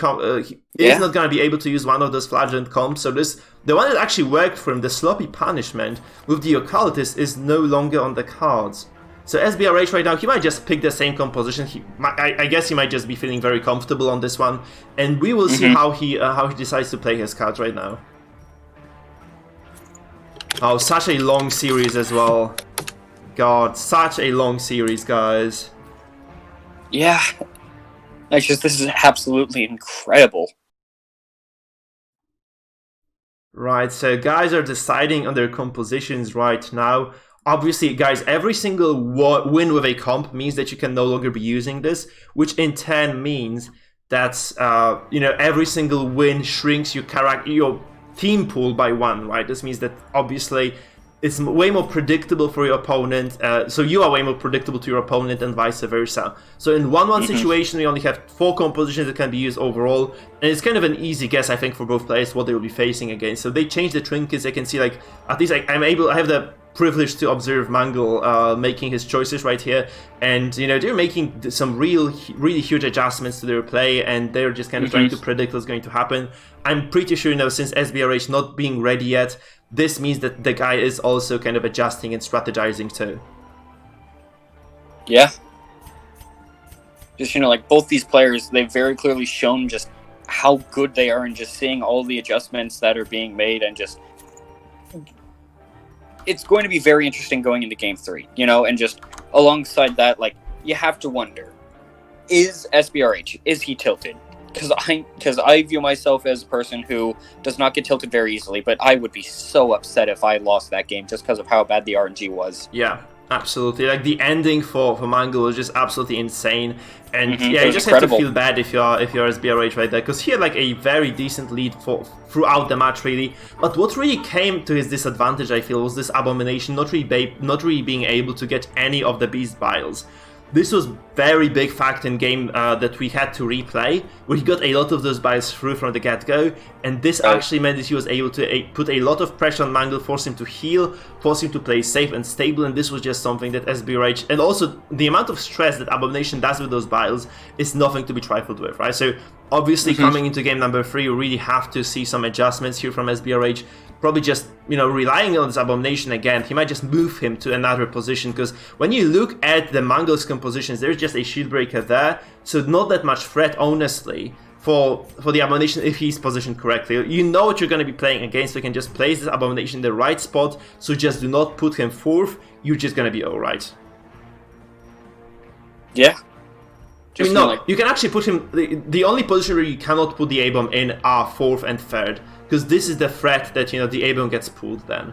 is not going to be able to use one of those Flagellant comps. So the one that actually worked for him, the Sloppy Punishment with the Occultist, is no longer on the cards. So SBRH right now, he might just pick the same composition. I guess he might just be feeling very comfortable on this one, and we will see how he decides to play his cards right now. Oh, such a long series as well. God, such a long series, guys. Yeah, this is absolutely incredible. Right, so guys are deciding on their compositions right now. Obviously, guys, every single win with a comp means that you can no longer be using this, which in turn means that every single win shrinks your team pool by 1. Right? This means that obviously it's way more predictable for your opponent. So you are way more predictable to your opponent, and vice versa. So in 1-1 situation, we only have 4 compositions that can be used overall, and it's kind of an easy guess, I think, for both players what they will be facing against. So they change the trinkets. I can see, at least I have the privilege to observe Mangle making his choices right here, and they're making some really huge adjustments to their play, and they're just kind of trying to predict what's going to happen. I'm pretty sure since SBRH not being ready yet, this means that the guy is also kind of adjusting and strategizing too. Yeah. Just both these players, they've very clearly shown just how good they are, and just seeing all the adjustments that are being made, and just it's going to be very interesting going into game 3, and just alongside that, you have to wonder, is SBRH, is he tilted? Because I view myself as a person who does not get tilted very easily, but I would be so upset if I lost that game just because of how bad the RNG was. Yeah, absolutely. The ending for Mangle was just absolutely insane, and you just incredible. have to feel bad if you're SBRH right there, because he had a very decent lead throughout the match really. But what really came to his disadvantage, I feel, was this Abomination not really being able to get any of the Beast Biles. this was very big fact in game that we had to replay, where he got a lot of those bites through from the get-go, and this actually meant that he was able to put a lot of pressure on Mangle, force him to heal, force him to play safe and stable, and this was just something that SBRH, and also the amount of stress that Abomination does with those biles is nothing to be trifled with, right? So obviously coming into game number 3, you really have to see some adjustments here from SBRH. Probably just, relying on this Abomination again, he might just move him to another position, because when you look at the Mangle's compositions, there's just a shield breaker there, so not that much threat, honestly, for the Abomination if he's positioned correctly. You know what you're going to be playing against, so you can just place this Abomination in the right spot, so just do not put him fourth, you're just going to be alright. Yeah. You can actually put him... The only position where you cannot put the A-bomb in are fourth and third, because this is the threat that, the A-bomb gets pulled then.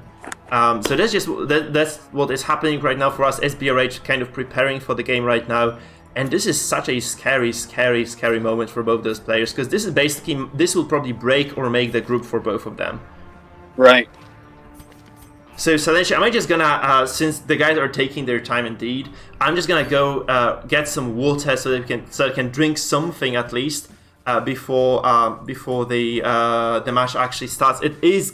So that's just that's what is happening right now for us. SBRH kind of preparing for the game right now, and this is such a scary, scary, scary moment for both those players, because this is basically, this will probably break or make the group for both of them. Right. So Silentia, am I just gonna, since the guys are taking their time indeed, I'm just gonna go get some water so I can drink something at least before the match actually starts. It is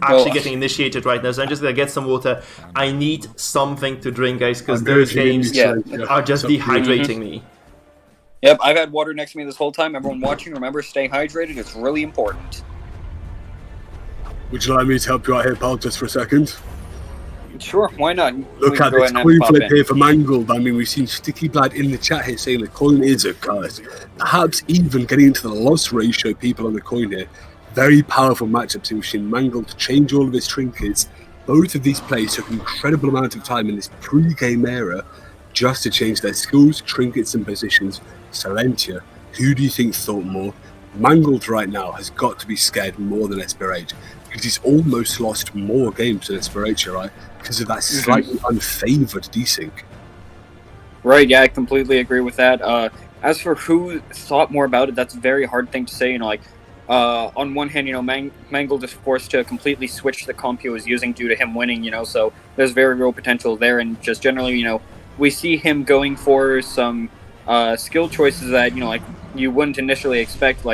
actually getting initiated right now, so I'm just gonna get some water. I need something to drink, guys, because those games are just dehydrating me. Yep, I've had water next to me this whole time. Everyone watching, remember, stay hydrated. It's really important. Would you like me to help you out here, pal, just for a second? Sure, why not? Look at this coin flip here for Mangle. I mean, we've seen Sticky Blood in the chat here saying the coin is a curse. Perhaps even getting into the loss ratio, people on the coin here. Very powerful matchups. We've seen Mangle to change all of his trinkets. Both of these players took an incredible amount of time in this pre-game era just to change their skills, trinkets, and positions. Silentia, who do you think thought more? Mangled right now has got to be scared more than SBRH, because he's almost lost more games than SBRH, right? Because of that slightly unfavoured desync. Right, yeah, I completely agree with that. As for who thought more about it, that's a very hard thing to say. On one hand, Mangle is forced to completely switch the comp he was using due to him winning, so there's very real potential there. And just generally, we see him going for some skill choices that, you wouldn't initially expect.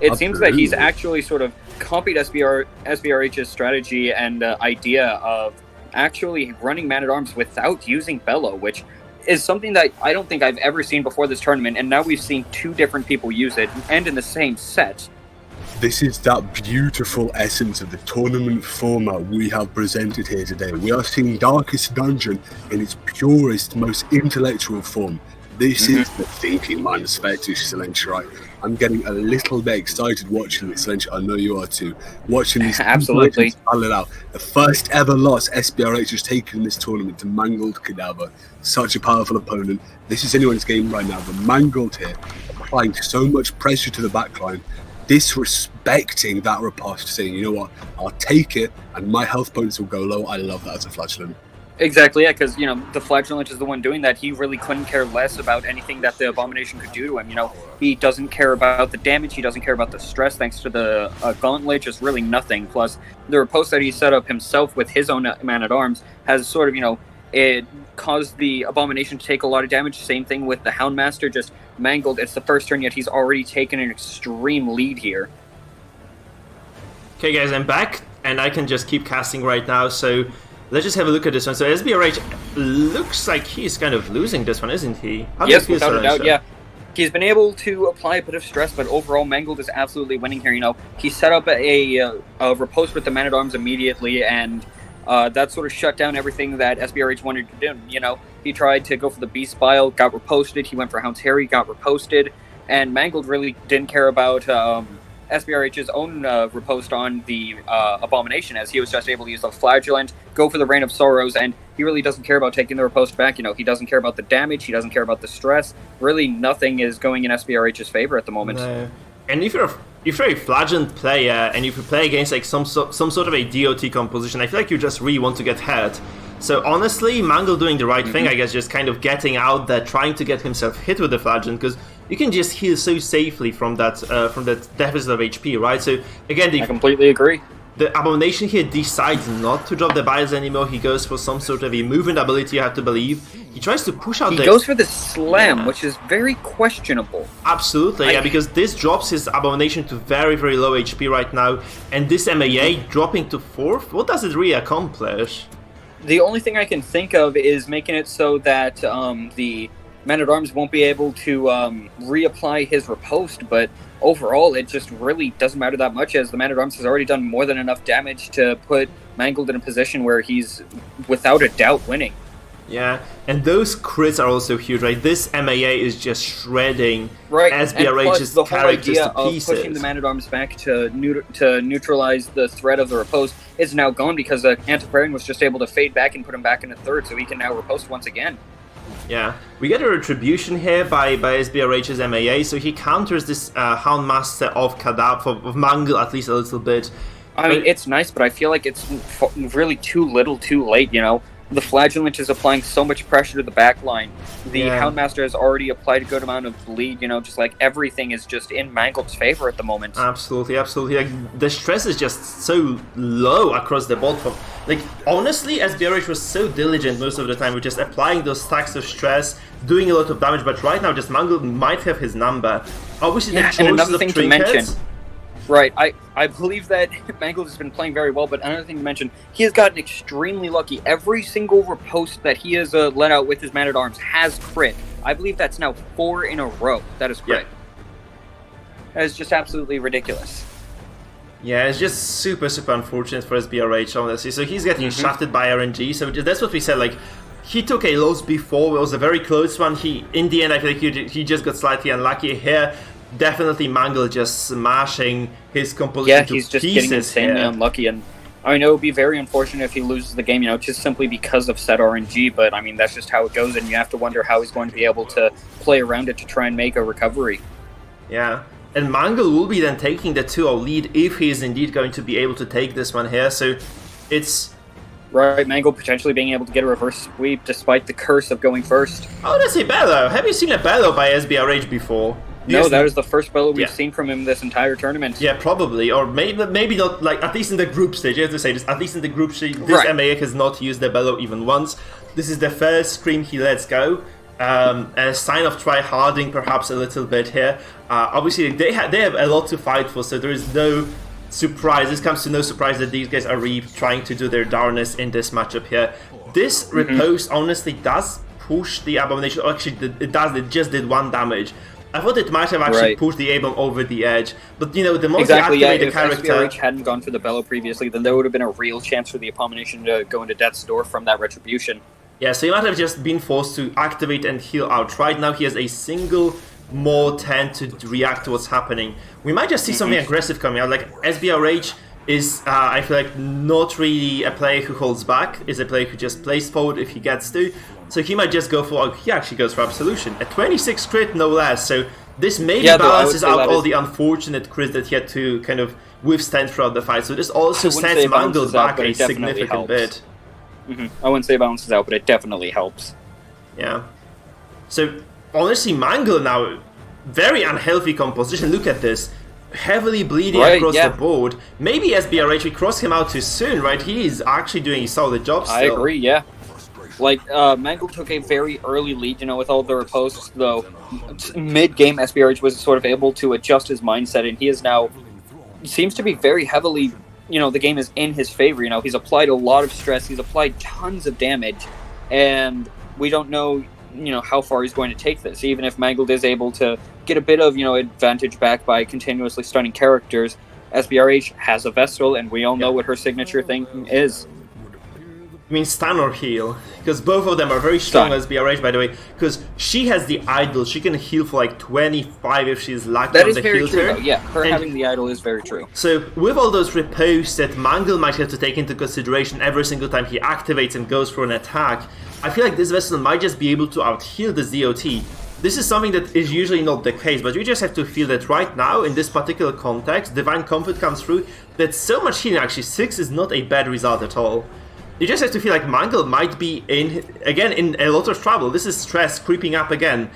It seems that he's actually sort of copied SBRH's strategy and idea of actually running Man-at-Arms without using Bellow, which is something that I don't think I've ever seen before this tournament, and now we've seen two different people use it, and in the same set. This is that beautiful essence of the tournament format we have presented here today. We are seeing Darkest Dungeon in its purest, most intellectual form. This is the thinking man's fetish, Silentia, right? I'm getting a little bit excited watching this, Silentia. I know you are too. Watching these absolutely battle it out. The first ever loss SBRH has taken in this tournament to Mangled Cadaver. Such a powerful opponent. This is anyone's game right now, but Mangled here, applying so much pressure to the backline, disrespecting that riposte, saying, you know what, I'll take it, and my health points will go low. I love that as a flagellant. Exactly, yeah, because, the Flagellant is the one doing that. He really couldn't care less about anything that the Abomination could do to him, He doesn't care about the damage, he doesn't care about the stress, thanks to the Gauntlet, just really nothing. Plus, the riposte that he set up himself with his own Man-at-Arms has sort of, it caused the Abomination to take a lot of damage. Same thing with the Houndmaster, just Mangled. It's the first turn, yet he's already taken an extreme lead here. Okay, guys, I'm back, and I can just keep casting right now, so... Let's just have a look at this one. So SBRH looks like he's kind of losing this one, isn't he? Yes, without a doubt, yeah. He's been able to apply a bit of stress, but overall Mangled is absolutely winning here. He set up a riposte with the Man-at-Arms immediately, and that sort of shut down everything that SBRH wanted to do. He tried to go for the Beast Bile, got riposted. He went for Hound's Harry, got riposted, and Mangled really didn't care about SBRH's own riposte on the Abomination, as he was just able to use the Flagellant, go for the Rain of Sorrows, and he really doesn't care about taking the riposte back. He doesn't care about the damage, he doesn't care about the stress. Really, nothing is going in SBRH's favor at the moment. No. And if you're a Flagellant player, and if you play against some sort of a DOT composition, I feel like you just really want to get hurt. So honestly, Mangle doing the right thing, I guess, just kind of getting out there, trying to get himself hit with the Flagellant, because you can just heal so safely from that deficit of HP, right? So again, I completely agree. the Abomination here decides not to drop the bias anymore. He goes for some sort of a movement ability, you have to believe. He tries to push out He goes for the slam, which is very questionable. Absolutely, yeah, because this drops his Abomination to very, very low HP right now. And this MAA dropping to 4th, what does it really accomplish? The only thing I can think of is making it so that the Man-at-Arms won't be able to reapply his riposte, but overall it just really doesn't matter that much, as the Man-at-Arms has already done more than enough damage to put Mangled in a position where he's without a doubt winning. Yeah, and those crits are also huge, right? This MAA is just shredding SBRH's the whole characters idea to pieces. of pushing the Man-at-Arms back to neutralize the threat of the riposte is now gone, because the Antiquarian was just able to fade back and put him back in a 3rd, so he can now riposte once again. Yeah, we get a retribution here by SBRH's MAA, so he counters this Houndmaster of Mangle at least a little bit. I mean, it's nice, but I feel like it's really too little too late, you know? The Flagellant is applying so much pressure to the back line. The Houndmaster has already applied a good amount of lead, you know, just like everything is just in Mangled's favor at the moment. Absolutely, absolutely. Like, the stress is just so low across the board. Like, honestly, SBRH was so diligent most of the time with just applying those stacks of stress, doing a lot of damage, but right now just Mangle might have his number. Obviously, the choices and another of thing to mention. Right, I believe that Mangle has been playing very well, but another thing to mention, he has gotten extremely lucky. Every single riposte that he has let out with his Man-at-Arms has crit. I believe that's now 4 in a row. That is crit. Yeah. That is just absolutely ridiculous. Yeah, it's just super, super unfortunate for SBRH, honestly. So he's getting shafted by RNG, so that's what we said, like, he took a loss before, it was a very close one. In the end, I feel like he just got slightly unlucky here. Definitely Mangle just smashing his composition to pieces. Yeah, he's just getting insanely unlucky, and I mean, it would be very unfortunate if he loses the game, you know, just simply because of set RNG, but I mean, that's just how it goes, and you have to wonder how he's going to be able to play around it to try and make a recovery. Yeah, and Mangle will be then taking the 2-0 lead if he is indeed going to be able to take this one here, so it's... Right, Mangle potentially being able to get a reverse sweep despite the curse of going first. Oh, that's a bellow. Have you seen a bellow by SBRH before? No, that is the first bellow we've seen from him this entire tournament. Yeah, probably. Or maybe not, like, at least in the group stage. You have to say this. At least in the group stage, this MAA has not used the bellow even once. This is the first scream he lets go. A sign of try-harding perhaps a little bit here. Obviously, they have a lot to fight for, so there is no surprise. This comes to no surprise that these guys are really trying to do their darnest in this matchup here. This riposte honestly does push the Abomination. Actually, it does. It just did 1 damage. I thought it might have actually pushed the Abom over the edge, but you know, the moment you activate the character... If SBRH hadn't gone for the bellow previously, then there would have been a real chance for the Abomination to go into death's door from that retribution. Yeah, so he might have just been forced to activate and heal out. Right now he has a single more 10 to react to what's happening. We might just see something aggressive coming out, like SBRH is, I feel like, not really a player who holds back, is a player who just plays forward if he gets to. So he might just go for, he actually goes for Absolution. A 26 crit, no less, so this maybe balances out all the unfortunate crits that he had to kind of withstand throughout the fight. So this also sets Mangle back a significant bit. I wouldn't say it balances out, but it definitely helps. Yeah. So, honestly, Mangle now, very unhealthy composition. Look at this. Heavily bleeding across the board. Maybe SBRH, we crossed him out too soon, right? He is actually doing a solid job still. I agree, yeah. Like, Mangle took a very early lead, you know, with all the riposts, though. Mid-game, SBRH was sort of able to adjust his mindset, and he is now... seems to be very heavily... you know, the game is in his favor, you know. He's applied a lot of stress, he's applied tons of damage, and we don't know, you know, how far he's going to take this. Even if Mangle is able to get a bit of, you know, advantage back by continuously stunning characters, SBRH has a Vestal, and we all know what her signature thing is. I mean, stun or heal, because both of them are very strong as SBRH, by the way, because she has the idol. She can heal for like 25 if she's lucky on the heal turn. That is very true, though. Yeah, her having the idol is very true. So, with all those riposts that Mangle might have to take into consideration every single time he activates and goes for an attack, I feel like this Vestal might just be able to out-heal this DOT. This is something that is usually not the case, but you just have to feel that right now, in this particular context, Divine Comfort comes through, that so much healing, actually 6 is not a bad result at all. You just have to feel like Mangle might be in a lot of trouble. This is stress creeping up again.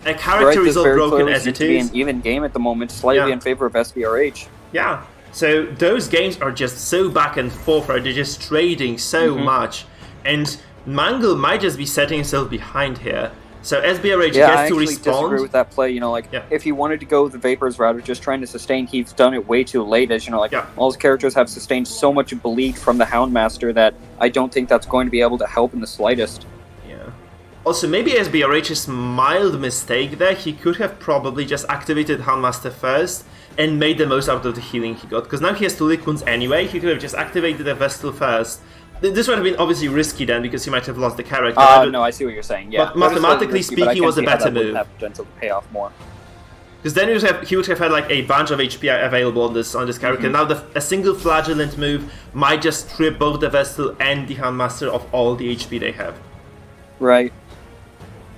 A character is all broken as it is. Be an even game at the moment, slightly in favor of SBRH. Yeah, So those games are just so back and forth, right? They're just trading so much. And Mangle might just be setting himself behind here. So Sbrh gets to respond. Disagree with that play. If he wanted to go the Vapors route of just trying to sustain, he's done it way too late. As all his characters have sustained so much bleed from the Houndmaster that I don't think that's going to be able to help in the slightest. Yeah. Also, maybe Sbrh's mild mistake there. He could have probably just activated Houndmaster first and made the most out of the healing he got. Because now he has 2 lick wounds anyway. He could have just activated the Vestal first. This would have been obviously risky then, because he might have lost the character. No, I see what you're saying. Yeah, but mathematically speaking, it was a better move. Have potential to pay off more. Because then he would have had like a bunch of HP available on this character. Now a single flagellant move might just strip both the Vestal and the Houndmaster of all the HP they have. Right.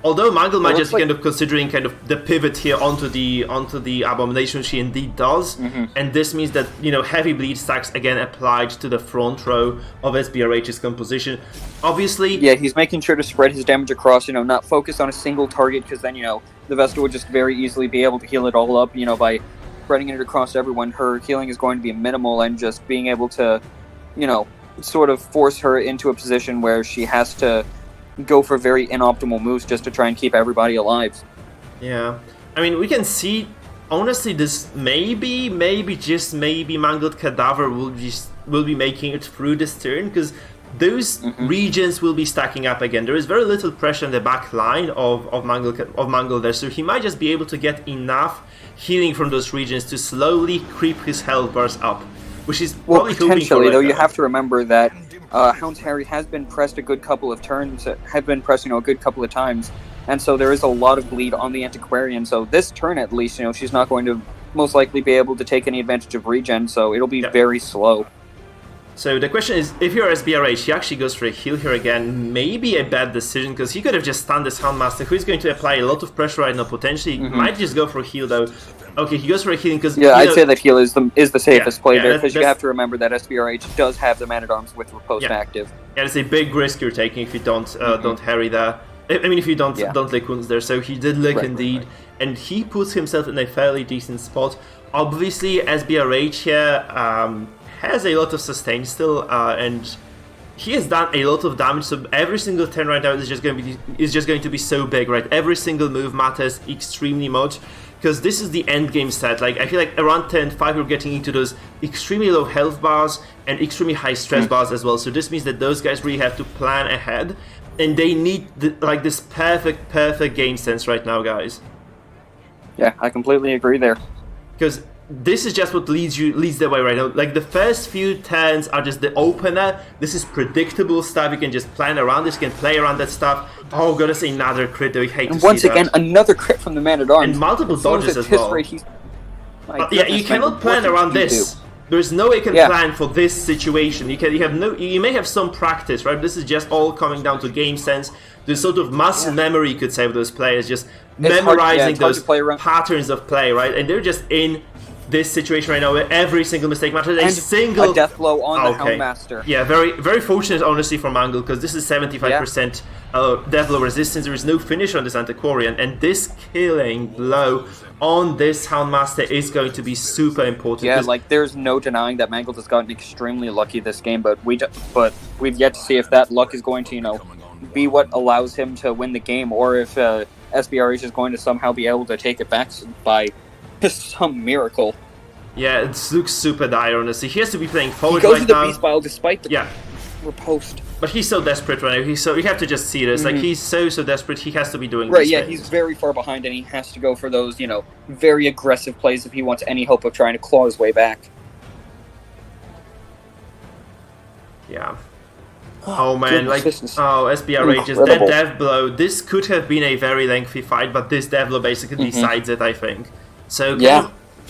Although Mangle might just be kind of considering kind of the pivot here onto the Abomination, which he indeed does, and this means that heavy bleed stacks again applied to the front row of Sbrh's composition. Obviously, yeah, he's making sure to spread his damage across, not focus on a single target, because then the Vestal would just very easily be able to heal it all up, by spreading it across everyone. Her healing is going to be minimal, and just being able to, sort of force her into a position where she has to go for very inoptimal moves just to try and keep everybody alive. Yeah, I mean, we can see, honestly, this maybe Mangled Cadaver will be making it through this turn, because those regions will be stacking up again. There is very little pressure on the back line of Mangle there, so he might just be able to get enough healing from those regions to slowly creep his health bars up, which is probably potentially, though. You have to remember that Hound's Harry has been pressed a good couple of turns, a good couple of times, and so there is a lot of bleed on the Antiquarian. So this turn, at least, she's not going to most likely be able to take any advantage of regen, so it'll be very slow. So the question is, if you're Sbrh, he actually goes for a heal here again. Maybe a bad decision, because he could have just stunned this Houndmaster, who is going to apply a lot of pressure right now, potentially. Might just go for a heal, though. Okay, he goes for a healing, because... Yeah, I'd say that heal is the safest play there, because you have to remember that Sbrh does have the Man-at-Arms with Riposte active. Yeah, it's a big risk you're taking if you don't harry there. I mean, if you don't lick wounds there. So he did lick indeed, and he puts himself in a fairly decent spot. Obviously, Sbrh here has a lot of sustain still, and he has done a lot of damage. So every single turn right now is just going to be so big, right? Every single move matters extremely much, because this is the end game set. Like, I feel like around turn 5 we're getting into those extremely low health bars and extremely high stress bars as well. So this means that those guys really have to plan ahead, and they need this perfect game sense right now, guys. Yeah, I completely agree there. Because this is just what leads the way right now. Like, the first few turns are just the opener. This is predictable stuff. You can just plan around this. You can play around that stuff. Oh, gotta say, another crit. We hate to see that. Once again, another crit from the Man-at-Arms. And multiple dodges as well. Yeah, you cannot plan around this. There's no way you can plan for this situation. You may have some practice, right? This is just all coming down to game sense. There's sort of muscle memory, you could say, with those players, just memorizing those patterns of play, right? And they're just in this situation right now where every single mistake matters. A death blow on the Houndmaster. Yeah, very, very fortunate, honestly, for Mangle, because this is 75% death blow resistance. There is no finish on this Antiquarian, and this killing blow on this Houndmaster is going to be super important. Yeah, like, there's no denying that Mangle has gotten extremely lucky this game, but we've yet to see if that luck is going to, be what allows him to win the game, or if Sbrh is going to somehow be able to take it back by some miracle. Yeah, it looks super dire, honestly. He has to be playing forward right now. He goes to the Beast Bile despite the riposte. But he's so desperate right now. You have to just see this. Like, he's so desperate. He has to be doing this. Right, he's very far behind, and he has to go for those, very aggressive plays if he wants any hope of trying to claw his way back. Yeah. Oh man, Sbrh just that death blow. This could have been a very lengthy fight, but this death blow basically decides it, I think. So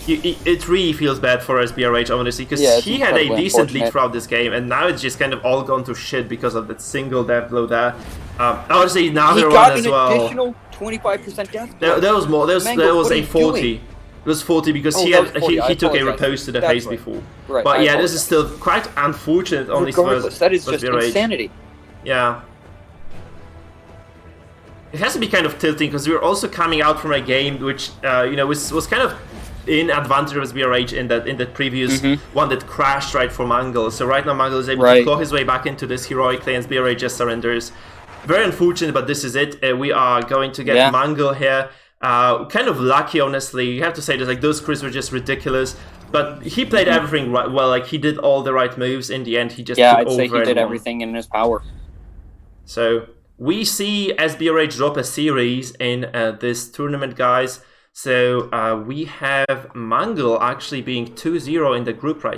it really feels bad for Sbrh, honestly, because he had a decent lead throughout this game, and now it's just kind of all gone to shit because of that single death blow there. Honestly, another one as well. He got an additional 25% death blow. There was more. There was a 40. It was 40 because he took a riposte to the face before. Right, but yeah, this is still quite unfortunate on this first. That is just insanity. Yeah. It has to be kind of tilting because we were also coming out from a game which was kind of in advantage of SBRH in the previous one that crashed right for Mangle. So right now Mangle is able to claw his way back into this heroically, and SBRH just surrenders. Very unfortunate, but this is it. We are going to get Mangle here. Kind of lucky, honestly. You have to say that like those crits were just ridiculous. But he played everything right well. Like he did all the right moves in the end. He just I'd say he did everything in his power. So we see SBRH drop a series in this tournament, guys. So we have Mangle actually being 2-0 in the group right